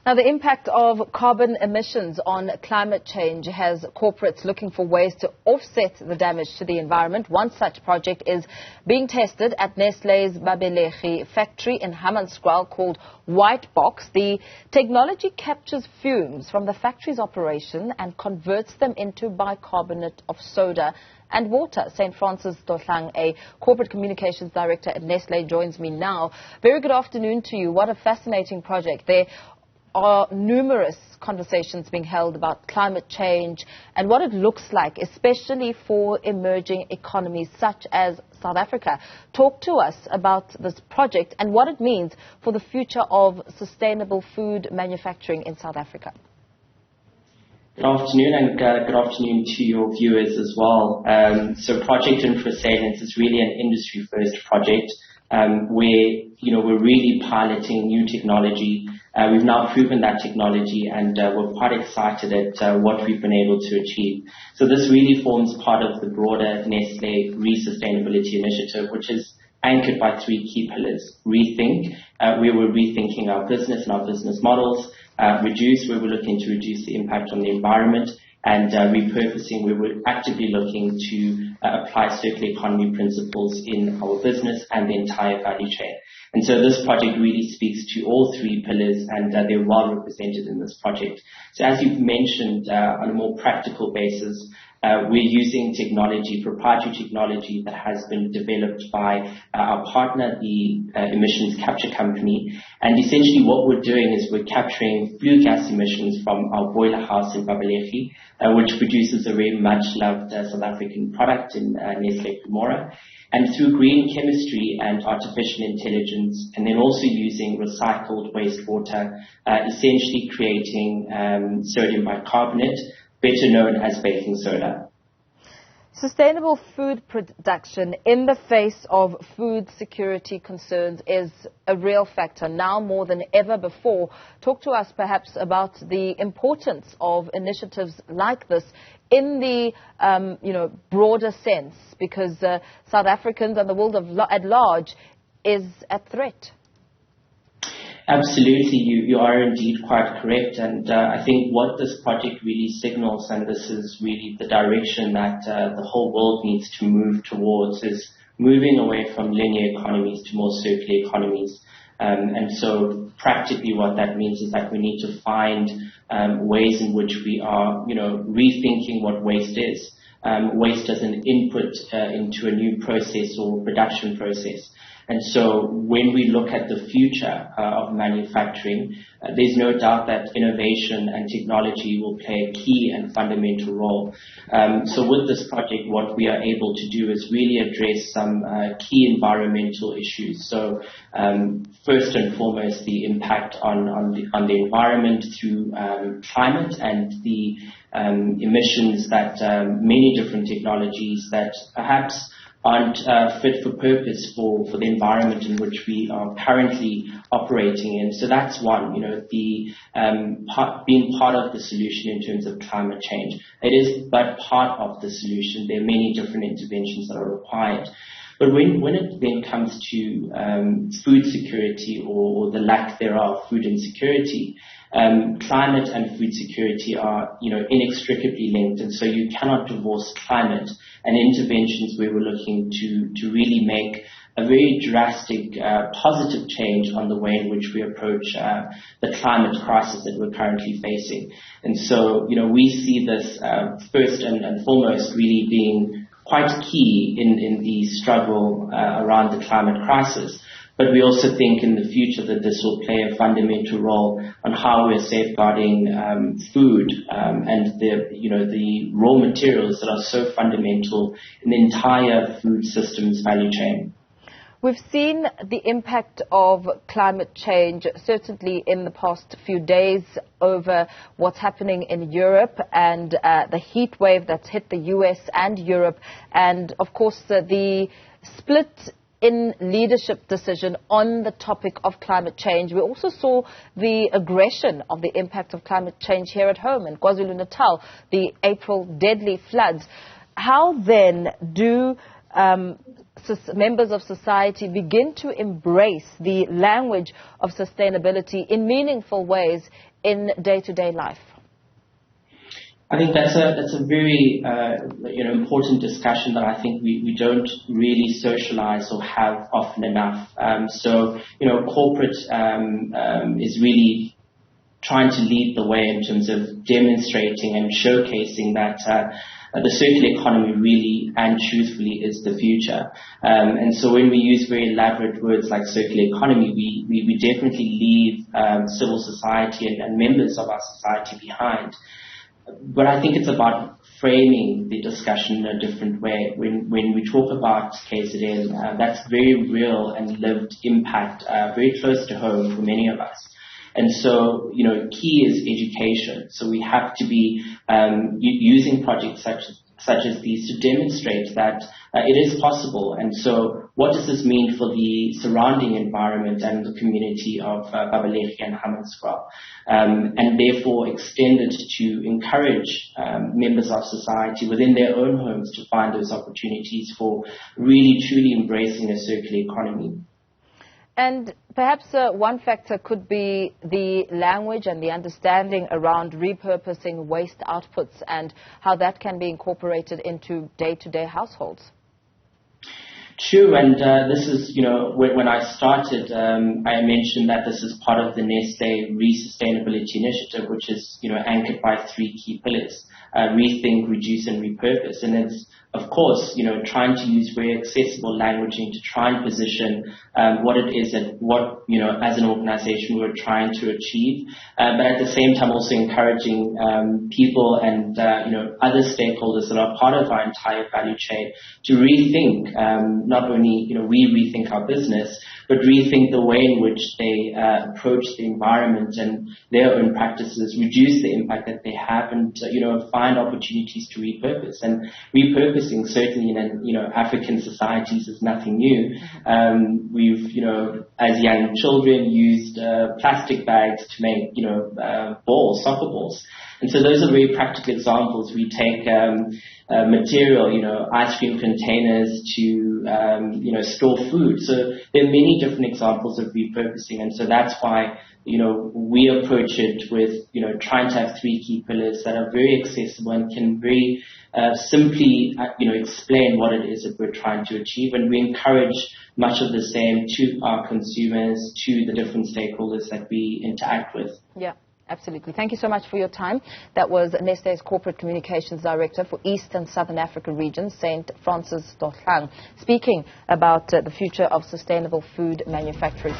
Now, the impact of carbon emissions on climate change has corporates looking for ways to offset the damage to the environment. One such project is being tested at Nestle's Babelegi factory in Hammanskraal called White Box. The technology captures fumes from the factory's operation and converts them into bicarbonate of soda and water. St. Francis Tohlang, a corporate communications director at Nestle, joins me now. Very good afternoon to you. What a fascinating project. There are numerous conversations being held about climate change and what it looks like, especially for emerging economies such as South Africa. Talk to us about this project and what it means for the future of sustainable food manufacturing in South Africa. Good afternoon, and good afternoon to your viewers as well. So Project Infrasalence is really an industry-first project where we're really piloting new technology. We've now proven that technology, and we're quite excited at what we've been able to achieve. So this really forms part of the broader Nestle Re-Sustainability Initiative, which is anchored by three key pillars. Rethink, where we're rethinking our business and our business models. Reduce, where we're looking to reduce the impact on the environment. And repurposing, where we're actively looking to apply circular economy principles in our business and the entire value chain. And so this project really speaks to all three pillars, and they're well represented in this project. So as you've mentioned, on a more practical basis, we're using technology, proprietary technology that has been developed by our partner, the emissions capture company. And essentially what we're doing is we're capturing flue gas emissions from our boiler house in Babelegi, which produces a very much loved South African product in Nestle Cremora. And through green chemistry and artificial intelligence, and then also using recycled wastewater, essentially creating sodium bicarbonate, better known as baking soda. Sustainable food production in the face of food security concerns is a real factor now more than ever before. Talk to us perhaps about the importance of initiatives like this in the broader sense, because South Africans and the world at large is at threat. Absolutely, you are indeed quite correct, and I think what this project really signals, and this is really the direction that the whole world needs to move towards, is moving away from linear economies to more circular economies. And so practically what that means is that we need to find ways in which we are, rethinking what waste is. Waste as an input into a new process or production process. And so when we look at the future of manufacturing, there's no doubt that innovation and technology will play a key and fundamental role. So with this project, what we are able to do is really address some key environmental issues. So first and foremost, the impact on the environment through climate and the emissions that many different technologies that perhaps aren't fit for purpose for the environment in which we are currently operating in. So that's one, being part of the solution in terms of climate change. It is but part of the solution. There are many different interventions that are required. But when it then comes to food security or the lack thereof, food insecurity, climate and food security are, inextricably linked, and so you cannot divorce climate and interventions where we're looking to really make a very drastic positive change on the way in which we approach the climate crisis that we're currently facing. And so, we see this first and foremost really being quite key in the struggle around the climate crisis. But we also think in the future that this will play a fundamental role on how we're safeguarding food and the raw materials that are so fundamental in the entire food systems value chain. We've seen the impact of climate change, certainly in the past few days, over what's happening in Europe and the heat wave that's hit the US and Europe, and of course the split in leadership decision on the topic of climate change. We also saw the aggression of the impact of climate change here at home in KwaZulu-Natal, the April deadly floods. How then do members of society begin to embrace the language of sustainability in meaningful ways in day-to-day life? I think that's a very important discussion that I think we don't really socialize or have often enough. Corporate is really trying to lead the way in terms of demonstrating and showcasing that the circular economy really and truthfully is the future. And so when we use very elaborate words like circular economy, we definitely leave civil society and members of our society behind. But I think it's about framing the discussion in a different way. When we talk about KZN, that's very real and lived impact, very close to home for many of us. And so, key is education. So we have to be using projects such as these to demonstrate that it is possible. And so what does this mean for the surrounding environment and the community of Babelegi and Hammanskraal? And therefore extend it to encourage members of society within their own homes to find those opportunities for really truly embracing a circular economy. And perhaps one factor could be the language and the understanding around repurposing waste outputs and how that can be incorporated into day-to-day households. True, and this is, when I started, I mentioned that this is part of the Nestle Sustainability Initiative, which is, anchored by 3 key pillars: rethink, reduce, and repurpose. And it's, of course, trying to use very accessible languaging to try and position what it is and what, as an organization we're trying to achieve. But at the same time also encouraging people and, other stakeholders that are part of our entire value chain to rethink, not only, we rethink our business, but rethink the way in which they approach the environment and their own practices, reduce the impact that they have, and find opportunities to repurpose. And repurposing certainly in African societies is nothing new. We've as young children used plastic bags to make balls, soccer balls. And so those are very practical examples. We take material, ice cream containers to store food. So there are many different examples of repurposing, and so that's why we approach it with trying to have 3 key pillars that are very accessible and can very simply explain what it is that we're trying to achieve, and we encourage much of the same to our consumers, to the different stakeholders that we interact with. Yeah. Absolutely. Thank you so much for your time. That was Nestle's Corporate Communications Director for East and Southern Africa region, St. Francis Tohlang, speaking about the future of sustainable food manufacturing.